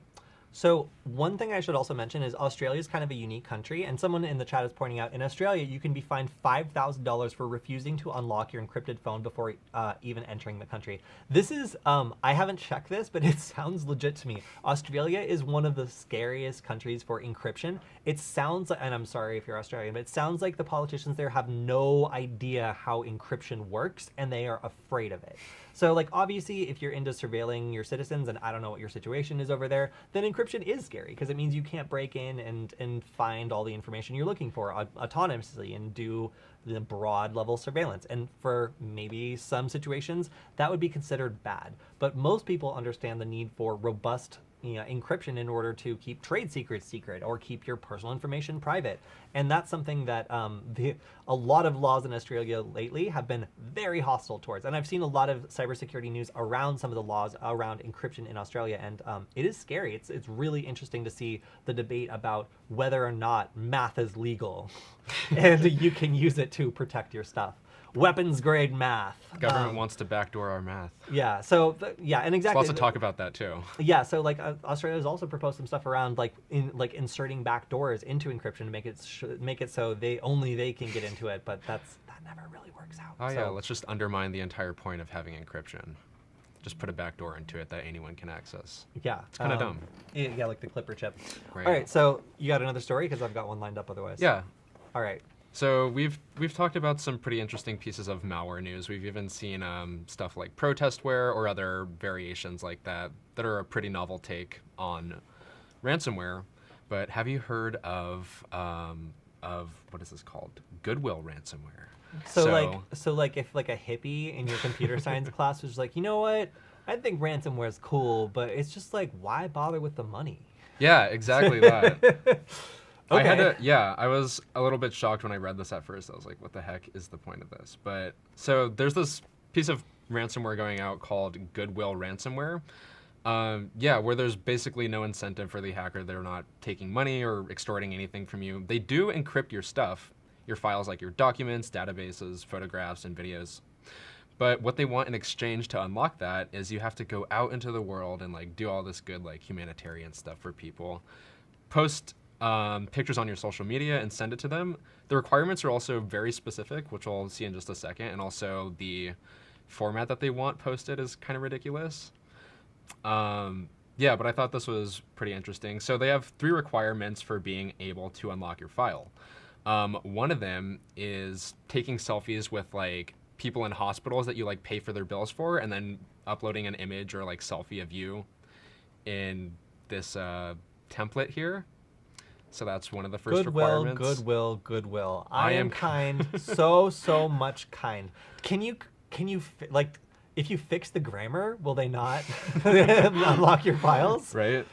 So one thing I should also mention is Australia is kind of a unique country, and someone in the chat is pointing out in Australia you can be fined $5,000 for refusing to unlock your encrypted phone before even entering the country. This is, I haven't checked this, but it sounds legit to me. Australia is one of the scariest countries for encryption. It sounds, and I'm sorry if you're Australian, but it sounds like the politicians there have no idea how encryption works and they are afraid of it. So like obviously if you're into surveilling your citizens, and I don't know what your situation is over there, then encryption is scary because it means you can't break in and find all the information you're looking for autonomously and do the broad level surveillance. And for maybe some situations that would be considered bad. But most people understand the need for robust encryption in order to keep trade secrets secret or keep your personal information private. And that's something that a lot of laws in Australia lately have been very hostile towards. And I've seen a lot of cybersecurity news around some of the laws around encryption in Australia, and it is scary. It's really interesting to see the debate about whether or not math is legal and you can use it to protect your stuff. weapons grade math. Government wants to backdoor our math. Yeah. So yeah, and There's exactly. lots of talk about that too. Yeah. So like Australia's also proposed some stuff around inserting backdoors into encryption to make it so they can get into it, but that never really works out. Oh so, yeah, let's just undermine the entire point of having encryption. Just put a backdoor into it that anyone can access. Yeah. It's kind of dumb. Yeah, like the Clipper chip. Right. All right. So you got another story because I've got one lined up otherwise. Yeah. All right. So we've talked about some pretty interesting pieces of malware news. We've even seen stuff like protestware or other variations like that are a pretty novel take on ransomware. But have you heard of what is this called? Goodwill ransomware. So like if like a hippie in your computer science class was like, you know what? I think ransomware's cool, but it's just like, why bother with the money? Yeah, exactly that. Okay. I was a little bit shocked when I read this at first. I was like, what the heck is the point of this? But so there's this piece of ransomware going out called Goodwill ransomware. Where there's basically no incentive for the hacker. They're not taking money or extorting anything from you. They do encrypt your stuff, your files like your documents, databases, photographs, and videos. But what they want in exchange to unlock that is you have to go out into the world and like do all this good like humanitarian stuff for people. Post pictures on your social media and send it to them. The requirements are also very specific, which we'll see in just a second, and also the format that they want posted is kind of ridiculous. But I thought this was pretty interesting. So they have 3 requirements for being able to unlock your file. One of them is taking selfies with like people in hospitals that you like pay for their bills for, and then uploading an image or like selfie of you in this template here. So that's one of the first requirements. Goodwill. I am kind, so much kind. Can you like, if you fix the grammar, will they not unlock your files? Right.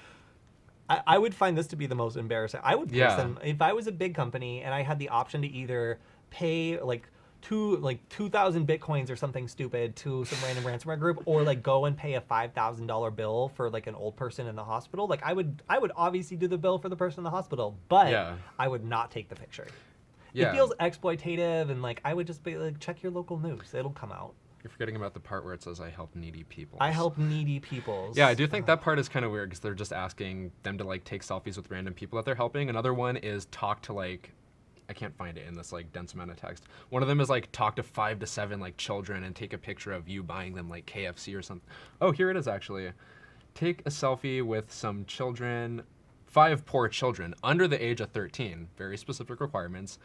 I would find this to be the most embarrassing. I would fix them if I was a big company and I had the option to either pay like 2,000 bitcoins or something stupid to some random ransomware group, or like go and pay a $5,000 bill for like an old person in the hospital. Like I would obviously do the bill for the person in the hospital, but I would not take the picture. Yeah. It feels exploitative, and like I would just be like, check your local news. It'll come out. You're forgetting about the part where it says, I help needy people. I help needy peoples. Yeah, I do think that part is kind of weird because they're just asking them to like take selfies with random people that they're helping. Another one is talk to like, I can't find it in this like dense amount of text. One of them is like talk to 5 to 7 like children and take a picture of you buying them like KFC or something. Oh, here it is actually. Take a selfie with some children, 5 poor children under the age of 13. Very specific requirements.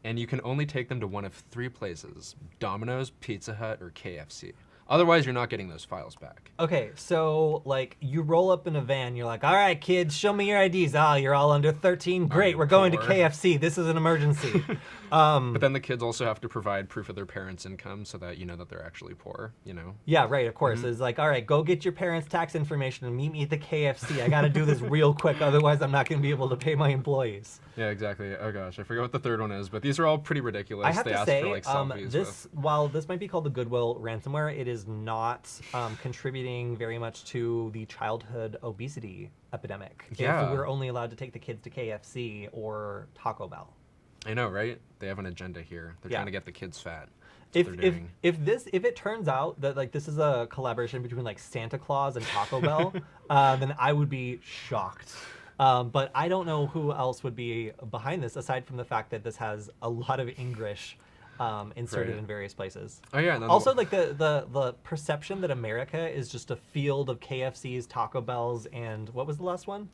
And you can only take them to one of 3 places: Domino's, Pizza Hut, or KFC. Otherwise, you're not getting those files back. Okay, so like you roll up in a van, you're like, all right, kids, show me your IDs. Oh, you're all under 13. Great, we're going to KFC. This is an emergency. But then the kids also have to provide proof of their parents' income so that you know that they're actually poor, you know? Yeah, right, of course. It's like, all right, go get your parents' tax information and meet me at the KFC. I got to do this real quick, otherwise I'm not going to be able to pay my employees. Yeah, exactly. Oh gosh, I forget what the third one is, but these are all pretty ridiculous. I have they to ask say, for, like, selfies while this might be called the Goodwill ransomware, it is not contributing very much to the childhood obesity epidemic. Yeah. If we're only allowed to take the kids to KFC or Taco Bell. I know, right? They have an agenda here. They're trying to get the kids fat. If it turns out that like this is a collaboration between like Santa Claus and Taco Bell, then I would be shocked. But I don't know who else would be behind this, aside from the fact that this has a lot of English inserted in various places. Oh yeah. And also, like the perception that America is just a field of KFCs, Taco Bells, and what was the last one?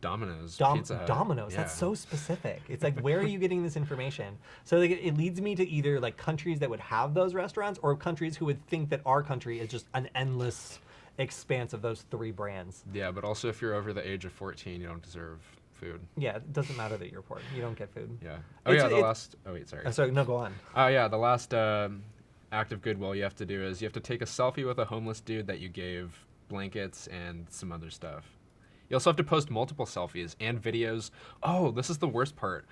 Domino's. Pizza Hut. Domino's. Yeah. That's so specific. It's like, where are you getting this information? So like, it leads me to either like countries that would have those restaurants, or countries who would think that our country is just an endless expanse of those 3 brands. Yeah, but also if you're over the age of 14, you don't deserve food. Yeah, it doesn't matter that you're poor. You don't get food. Yeah. Oh yeah, the last... Oh wait, sorry. Sorry, no, go on. Oh yeah, the last act of goodwill you have to do is you have to take a selfie with a homeless dude that you gave blankets and some other stuff. You also have to post multiple selfies and videos. Oh, this is the worst part.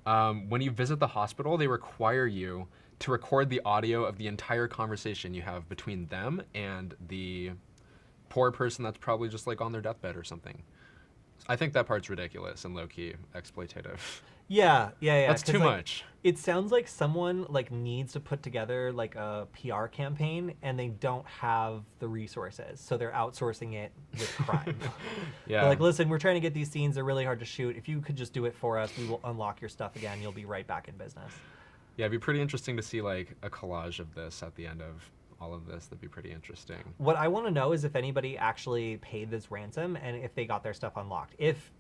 When you visit the hospital, they require you to record the audio of the entire conversation you have between them and the poor person that's probably just like on their deathbed or something. I think that part's ridiculous and low-key exploitative. Yeah. That's 'Cause, too like, much. it sounds like someone like needs to put together like a PR campaign and they don't have the resources, so they're outsourcing it with crime. They're Yeah. like, listen, we're trying to get these scenes. They're really hard to shoot. If you could just do it for us, we will unlock your stuff again. You'll be right back in business. Yeah, it'd be pretty interesting to see like a collage of this at the end of all of this. That'd be pretty interesting. What I want to know is if anybody actually paid this ransom and if they got their stuff unlocked. If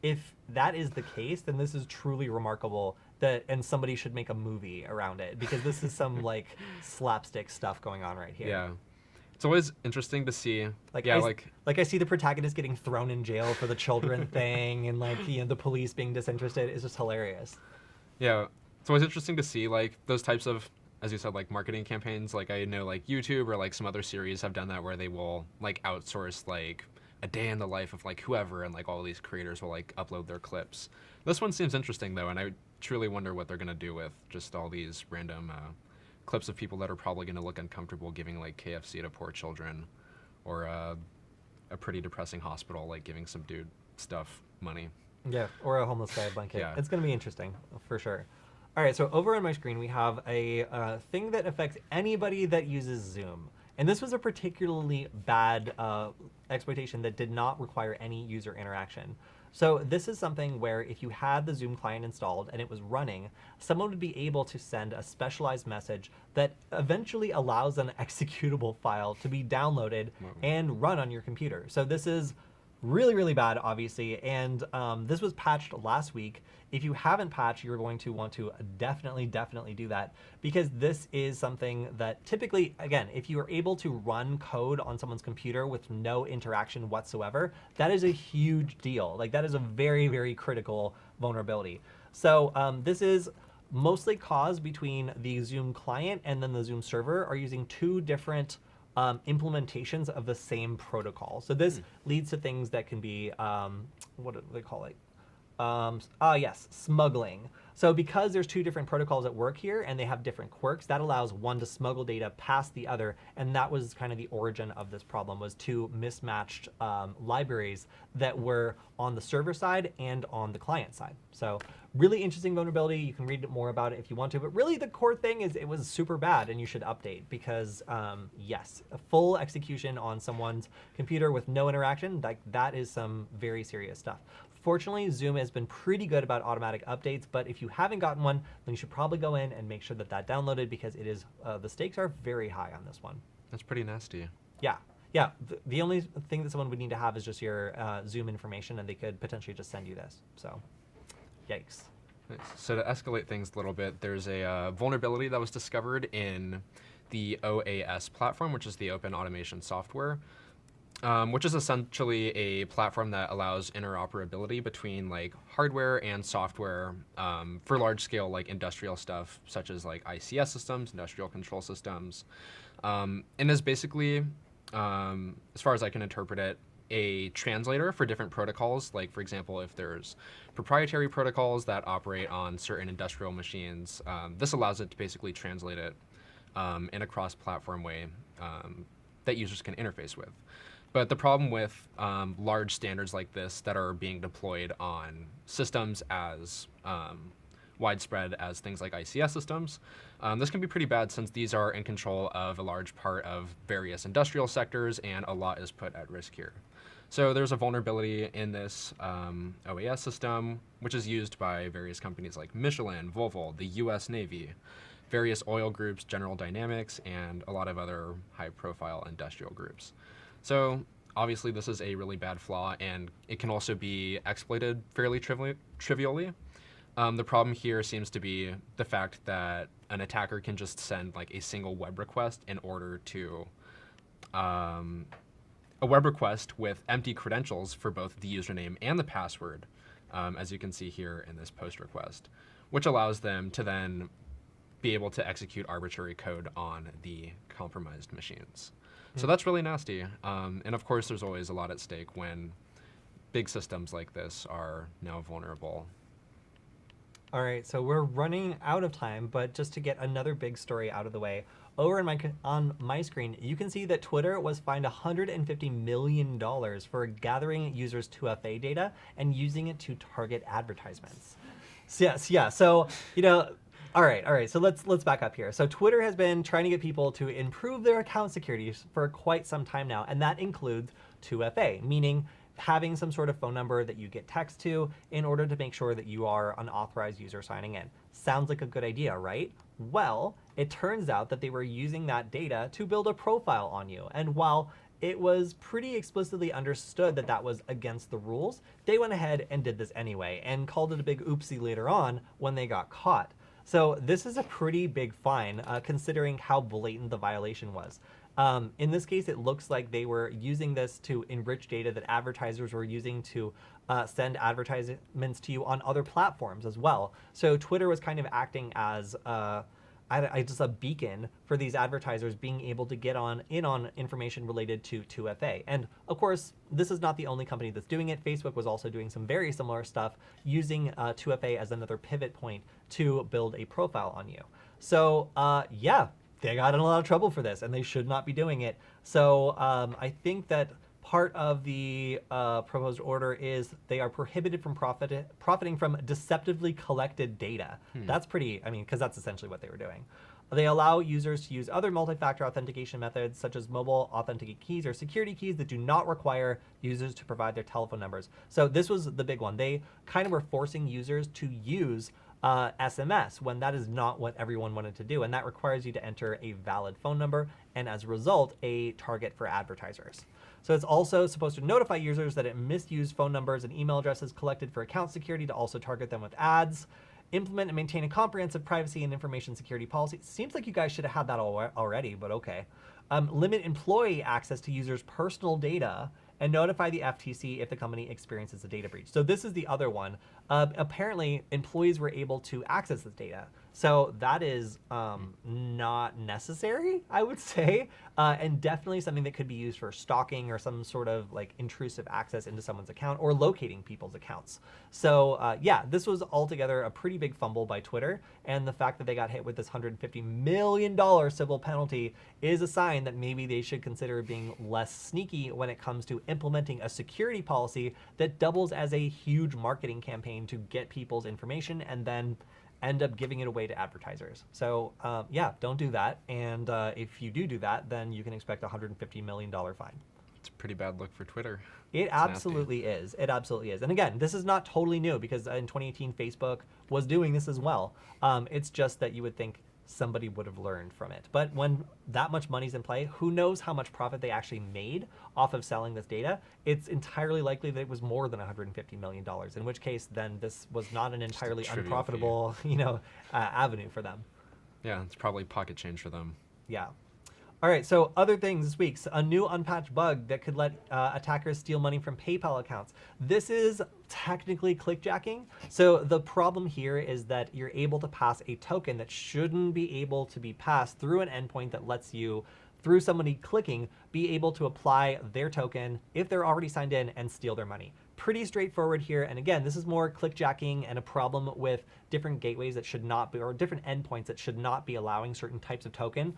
that is the case, then this is truly remarkable. And somebody should make a movie around it because this is some like slapstick stuff going on right here. Yeah. It's always interesting to see. Like, yeah, I see the protagonist getting thrown in jail for the children thing, and like the police being disinterested is just hilarious. yeah. It's always interesting to see like those types of, as you said, like marketing campaigns. Like I know like YouTube or like some other series have done that where they will like outsource like a day in the life of like whoever, and like all these creators will like upload their clips. This one seems interesting though, and I truly wonder what they're gonna do with just all these random clips of people that are probably gonna look uncomfortable giving like KFC to poor children, or a pretty depressing hospital like giving some dude stuff money. Yeah, or a homeless guy blanket. Yeah. It's going to be interesting for sure. All right, so over on my screen, we have a thing that affects anybody that uses Zoom. And this was a particularly bad exploitation that did not require any user interaction. So this is something where if you had the Zoom client installed and it was running, someone would be able to send a specialized message that eventually allows an executable file to be downloaded and run on your computer. So this is really, really bad, obviously, and this was patched last week. If you haven't patched, you're going to want to definitely do that, because this is something that typically, again, if you are able to run code on someone's computer with no interaction whatsoever, that is a huge deal. Like, that is a very, very critical vulnerability. So this is mostly caused between the Zoom client and then the Zoom server are using two different implementations of the same protocol. So this leads to things that can be, what do they call it? Yes, smuggling. So because there's two different protocols at work here and they have different quirks, that allows one to smuggle data past the other. And that was kind of the origin of this problem, was two mismatched libraries that were on the server side and on the client side. So really interesting vulnerability. You can read more about it if you want to, but really the core thing is it was super bad and you should update because yes, a full execution on someone's computer with no interaction, that is some very serious stuff. Fortunately, Zoom has been pretty good about automatic updates, but if you haven't gotten one, then you should probably go in and make sure that that downloaded, because it is the stakes are very high on this one. That's pretty nasty. Yeah. The only thing that someone would need to have is just your Zoom information, and they could potentially just send you this. So, yikes. Nice. So to escalate things a little bit, there's a vulnerability that was discovered in the OAS platform, which is the Open Automation Software. Which is essentially a platform that allows interoperability between like hardware and software for large scale like industrial stuff, such as like ICS systems, industrial control systems, and is basically, as far as I can interpret it, a translator for different protocols. Like, for example, if there's proprietary protocols that operate on certain industrial machines, this allows it to basically translate it in a cross-platform way that users can interface with. But the problem with large standards like this that are being deployed on systems as widespread as things like ICS systems, this can be pretty bad since these are in control of a large part of various industrial sectors and a lot is put at risk here. So there's a vulnerability in this OAS system, which is used by various companies like Michelin, Volvo, the US Navy, various oil groups, General Dynamics, and a lot of other high-profile industrial groups. So obviously this is a really bad flaw, and it can also be exploited fairly trivially. The problem here seems to be the fact that an attacker can just send like a single web request in order to a web request with empty credentials for both the username and the password, as you can see here in this post request, which allows them to then be able to execute arbitrary code on the compromised machines. So that's really nasty. And of course, there's always a lot at stake when big systems like this are now vulnerable. All right, so we're running out of time, but just to get another big story out of the way, over on my screen, you can see that Twitter was fined $150 million for gathering users' 2FA data and using it to target advertisements. Yes, yeah. So, all right. So let's back up here. So Twitter has been trying to get people to improve their account security for quite some time now, and that includes 2FA, meaning having some sort of phone number that you get text to in order to make sure that you are an authorized user signing in. Sounds like a good idea, right? Well, it turns out that they were using that data to build a profile on you. And while it was pretty explicitly understood that that was against the rules, they went ahead and did this anyway and called it a big oopsie later on when they got caught. So this is a pretty big fine considering how blatant the violation was. In this case, it looks like they were using this to enrich data that advertisers were using to send advertisements to you on other platforms as well. So Twitter was kind of acting as just a beacon for these advertisers being able to get in on information related to 2FA. And of course, this is not the only company that's doing it. Facebook was also doing some very similar stuff using 2FA as another pivot point to build a profile on you. So yeah, they got in a lot of trouble for this and they should not be doing it. So I think that part of the proposed order is they are prohibited from profiting from deceptively collected data. That's pretty, because that's essentially what they were doing. They allow users to use other multi-factor authentication methods such as mobile authenticate keys or security keys that do not require users to provide their telephone numbers. So this was the big one. They kind of were forcing users to use SMS when that is not what everyone wanted to do. And that requires you to enter a valid phone number and as a result, a target for advertisers. So it's also supposed to notify users that it misused phone numbers and email addresses collected for account security to also target them with ads. Implement and maintain a comprehensive privacy and information security policy. Seems like you guys should have had that already, but okay. Limit employee access to users' personal data and notify the FTC if the company experiences a data breach. So this is the other one. Apparently, employees were able to access this data. So that is not necessary, I would say, and definitely something that could be used for stalking or some sort of like intrusive access into someone's account or locating people's accounts. So yeah, this was altogether a pretty big fumble by Twitter, and the fact that they got hit with this $150 million civil penalty is a sign that maybe they should consider being less sneaky when it comes to implementing a security policy that doubles as a huge marketing campaign to get people's information and then end up giving it away to advertisers. So yeah, don't do that. And if you do that, then you can expect a $150 million fine. It's a pretty bad look for Twitter. It absolutely is. It absolutely is. And again, this is not totally new because in 2018, Facebook was doing this as well. It's just that you would think somebody would have learned from it. But when that much money's in play, who knows how much profit they actually made off of selling this data? It's entirely likely that it was more than $150 million, in which case then this was not an entirely unprofitable, avenue for them. Yeah, it's probably pocket change for them. Yeah. All right, so other things this week. So a new unpatched bug that could let attackers steal money from PayPal accounts. This is technically clickjacking. So the problem here is that you're able to pass a token that shouldn't be able to be passed through an endpoint that lets you, through somebody clicking, be able to apply their token if they're already signed in and steal their money. Pretty straightforward here. And again, this is more clickjacking and a problem with different gateways that should not be, or different endpoints that should not be allowing certain types of tokens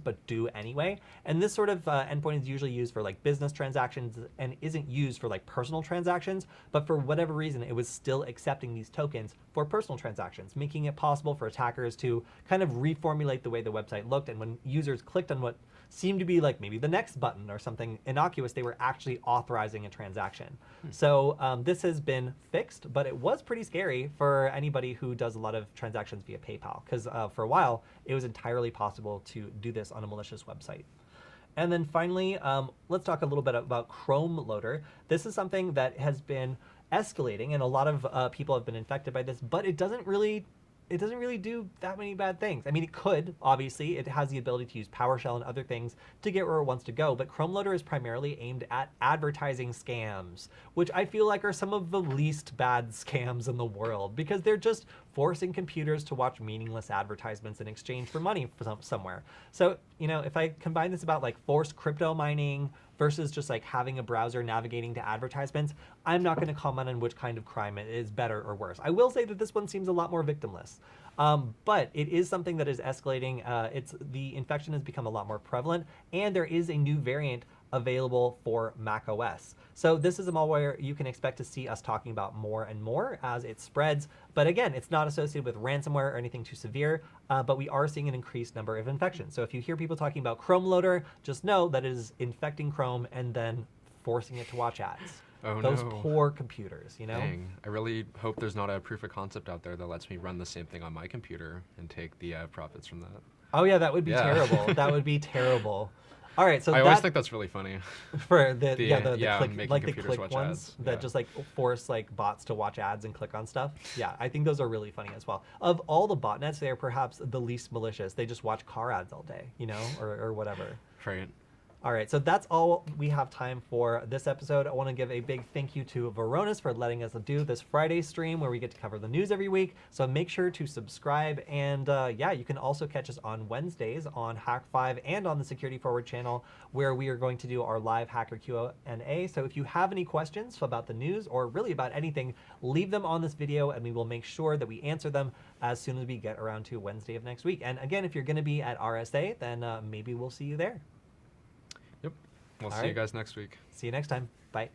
but do anyway. And this sort of endpoint is usually used for like business transactions and isn't used for like personal transactions, but for whatever reason it was still accepting these tokens for personal transactions, making it possible for attackers to kind of reformulate the way the website looked, and when users clicked on what seemed to be like maybe the next button or something innocuous, they were actually authorizing a transaction. So this has been fixed, but it was pretty scary for anybody who does a lot of transactions via PayPal, because for a while it was entirely possible to do this on a malicious website. And then finally, let's talk a little bit about ChromeLoader. This is something that has been escalating, and a lot of people have been infected by this, but it doesn't really do that many bad things. I mean, it could, obviously. It has the ability to use PowerShell and other things to get where it wants to go, but ChromeLoader is primarily aimed at advertising scams, which I feel like are some of the least bad scams in the world, because they're just forcing computers to watch meaningless advertisements in exchange for money somewhere. So, if I combine this about like forced crypto mining versus just like having a browser navigating to advertisements, I'm not going to comment on which kind of crime is better or worse. I will say that this one seems a lot more victimless. But it is something that is escalating. The infection has become a lot more prevalent, and there is a new variant available for macOS. So this is a malware you can expect to see us talking about more and more as it spreads. But again, it's not associated with ransomware or anything too severe, but we are seeing an increased number of infections. So if you hear people talking about ChromeLoader, just know that it is infecting Chrome and then forcing it to watch ads. Oh, Those no. poor computers, you know? Dang. I really hope there's not a proof of concept out there that lets me run the same thing on my computer and take the profits from that. Oh yeah, that would be Yeah. terrible. That would be terrible. All right, so I always think that's really funny. for the making click, like the computers click watch ones ads. that Yeah. just like force like bots to watch ads and click on stuff. Yeah, I think those are really funny as well. Of all the botnets, they are perhaps the least malicious. They just watch car ads all day, you know, or whatever. Right. All right, so that's all we have time for this episode. I want to give a big thank you to Varonis for letting us do this Friday stream where we get to cover the news every week. So make sure to subscribe. And yeah, you can also catch us on Wednesdays on Hack5 and on the Security Forward channel where we are going to do our live Hacker Q&A. So if you have any questions about the news or really about anything, leave them on this video and we will make sure that we answer them as soon as we get around to Wednesday of next week. And again, if you're going to be at RSA, then maybe we'll see you there. Yep. We'll All see you right. guys next week. See you next time. Bye.